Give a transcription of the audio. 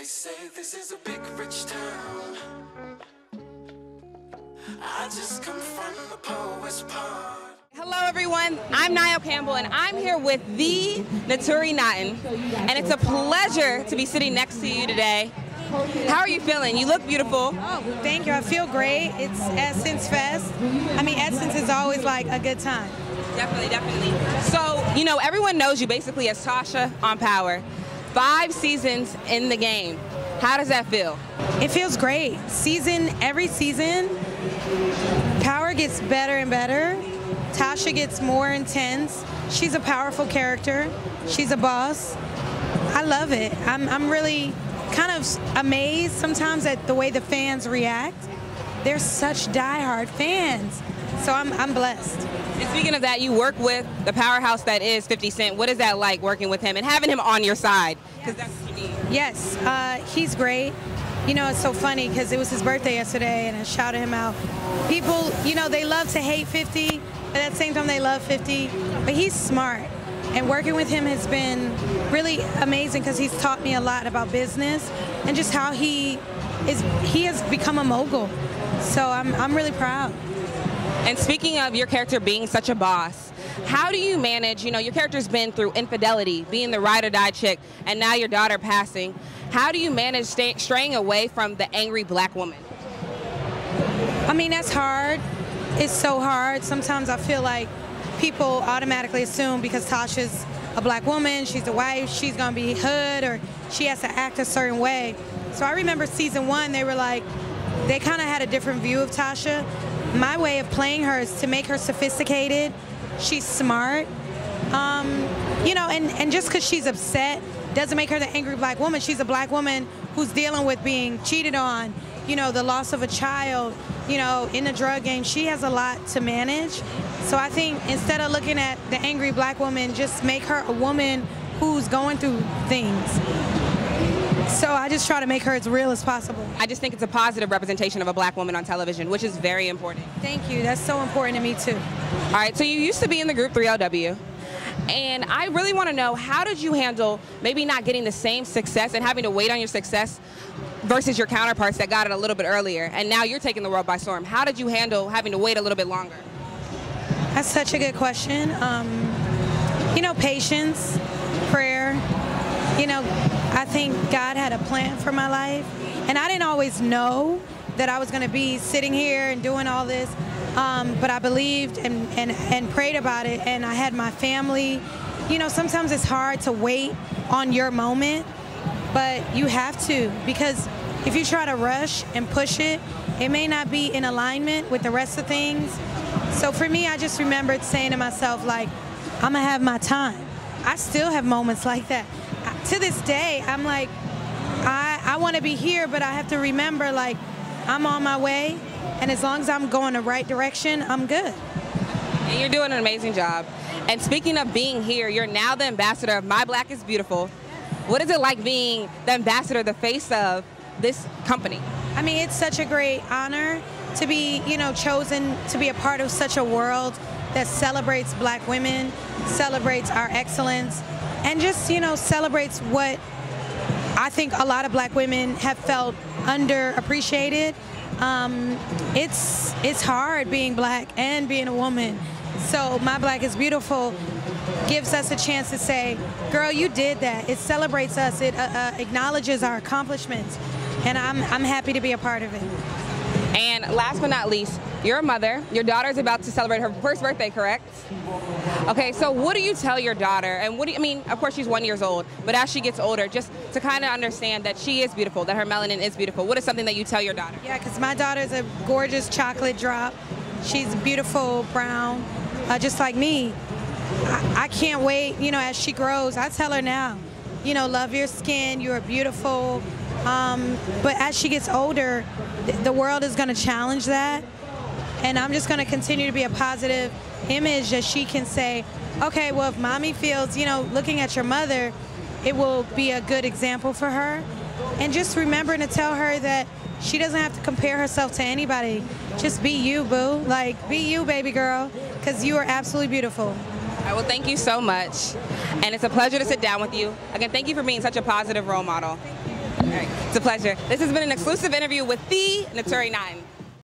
They say this is a big rich town. I just come from the poet's part. Hello everyone, I'm Niall Campbell and I'm here with the Naturi Naughton, and it's a pleasure to be sitting next to you today. How are you feeling? You look beautiful. Oh, thank you. I feel great. It's Essence Fest. I mean, Essence is always like a good time. Definitely, definitely. So, you know, everyone knows you basically as Tasha on Power. 5 seasons in the game. How does that feel? It feels great. Every season, Power gets better and better. Tasha gets more intense. She's a powerful character. She's a boss. I love it. I'm really kind of amazed sometimes at the way the fans react. They're such diehard fans. So I'm blessed. And speaking of that, you work with the powerhouse that is 50 Cent. What is that like working with him and having him on your side? Because that's what you need. Yes, he's great. You know, it's so funny because it was his birthday yesterday and I shouted him out. People, you know, they love to hate 50, but at the same time they love 50. But he's smart. And working with him has been really amazing because he's taught me a lot about business and just how he has become a mogul. So I'm really proud. And speaking of your character being such a boss, how do you manage, you know, your character's been through infidelity, being the ride or die chick, and now your daughter passing. How do you manage straying away from the angry black woman? I mean, that's hard. It's so hard. Sometimes I feel like people automatically assume because Tasha's a black woman, she's a wife, she's gonna be hood, or she has to act a certain way. So I remember season 1, they were like, they kind of had a different view of Tasha. My way of playing her is to make her sophisticated. She's smart. You know, and just because she's upset doesn't make her the angry black woman. She's a black woman who's dealing with being cheated on, you know, the loss of a child, you know, in the drug game. She has a lot to manage. So I think instead of looking at the angry black woman, just make her a woman who's going through things. So I just try to make her as real as possible. I just think it's a positive representation of a black woman on television, which is very important. Thank you. That's so important to me too. All right, so you used to be in the group 3LW. And I really want to know, how did you handle maybe not getting the same success and having to wait on your success versus your counterparts that got it a little bit earlier, and now you're taking the world by storm? How did you handle having to wait a little bit longer? That's such a good question. You know, patience, prayer. You know, I think God had a plan for my life, and I didn't always know that I was going to be sitting here and doing all this. But I believed and prayed about it, and I had my family. You know, sometimes it's hard to wait on your moment, but you have to, because if you try to rush and push it, it may not be in alignment with the rest of things. So for me, I just remembered saying to myself, like, I'm gonna have my time. I still have moments like that. To this day, I'm like, I want to be here, but I have to remember, like, I'm on my way. And as long as I'm going the right direction, I'm good. And you're doing an amazing job. And speaking of being here, you're now the ambassador of My Black is Beautiful. What is it like being the ambassador, the face of this company? I mean, it's such a great honor to be, you know, chosen to be a part of such a world that celebrates black women, celebrates our excellence, and just, you know, celebrates what I think a lot of black women have felt underappreciated. It's hard being black and being a woman. So My Black is Beautiful gives us a chance to say, girl, you did that. It celebrates us. It acknowledges our accomplishments. And I'm happy to be a part of it. And last but not least, you're a mother. Your daughter's about to celebrate her first birthday, correct? Okay, so what do you tell your daughter? And what do you, I mean, of course she's 1 year old, but as she gets older, just to kind of understand that she is beautiful, that her melanin is beautiful. What is something that you tell your daughter? Yeah, because my daughter's a gorgeous chocolate drop. She's beautiful brown, just like me. I can't wait, you know, as she grows. I tell her now, you know, love your skin, you're beautiful. But as she gets older, the world is going to challenge that. And I'm just going to continue to be a positive image that she can say, okay, well, if mommy feels, you know, looking at your mother, it will be a good example for her. And just remembering to tell her that she doesn't have to compare herself to anybody. Just be you, boo. Like, be you, baby girl, because you are absolutely beautiful. All right, well, thank you so much. And it's a pleasure to sit down with you. Again, thank you for being such a positive role model. Thank you. All right. It's a pleasure. This has been an exclusive interview with the Naturi Naughton.